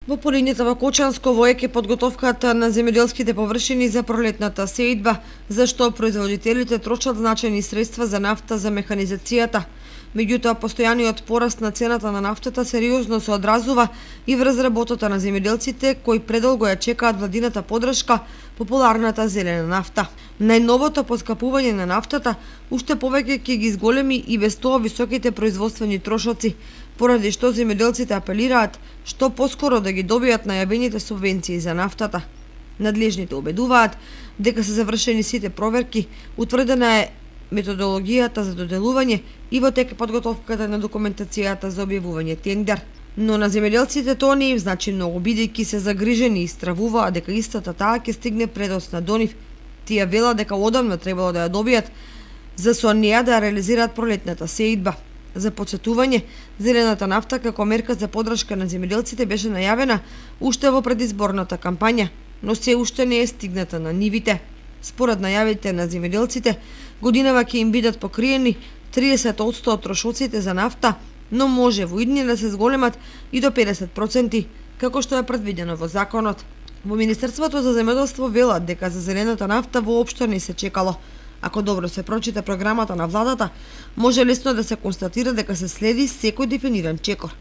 Во Полињата во Кочанско во ЕК подготовката на земјоделските површини за пролетната сеидба, за што производителите трошат значајни средства за нафта за механизацијата. Меѓутоа, постојаниот пораст на цената на нафтата сериозно се одразува и врз работата на земјоделците кои предолго ја чекаат владината подршка, популарната зелена нафта. Најновото поскапување на нафтата уште повеќе ќе ги изголеми и без тоа високите производствени трошоци, поради што земјоделците апелираат што поскоро да ги добијат најавените субвенции за нафтата. Надлежните убедуваат дека се завршени сите проверки, утврдена е методологијата за доделување и во тек подготовката на документацијата за објавување тендер. Но на земјоделците тоа не им значи многу, бидејќи се загрижени и стравуваат дека истата таа ќе стигне предоцна до нив. Тие велат дека одамна требало да ја добијат, за со неа да реализираат пролетната сеидба. За потсетување, зелената нафта како мерка за подршка на земјоделците беше најавена уште во предизборната кампања, но се уште не е стигната на нивите. Според најавите на земјоделците, годинава ќе им бидат покриени 30% од трошоците за нафта, но може во иднина да се зголемат и до 50%, како што е предвидено во законот. Во Министерството за земјоделство велат дека за зелената нафта воопшто не се чекало. Ако добро се прочита програмата на владата, може лесно да се констатира дека се следи секој дефиниран чекор.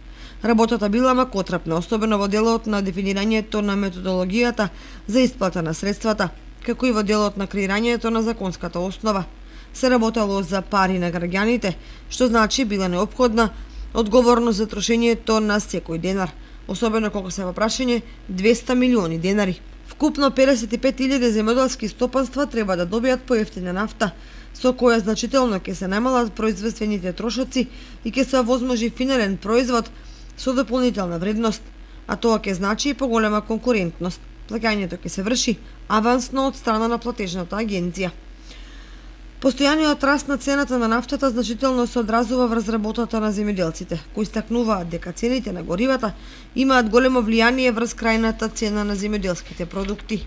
Работата била макотрапна, особено во делот на дефинирањето на методологијата за исплата на средствата, како и во делот на креирањето на законската основа. Се работело за пари на граѓаните, што значи била неопходна одговорност за трошењето на секој денар, особено кога се во прашање 200 милиони денари. Вкупно 55.000 земјоделски стопанства треба да добијат поевтина нафта, со која значително ќе се намалат производствените трошоци и ќе се овозможи финален производ со дополнителна вредност, а тоа ќе значи и поголема конкурентност. Плаќањето ќе се врши авансно од страна на платежната агенција. Постојаниот раст на цената на нафтата значително се одразува врз работата на земјоделците, кои стакнуваат дека цените на горивата имаат големо влијание врз крајната цена на земјоделските продукти.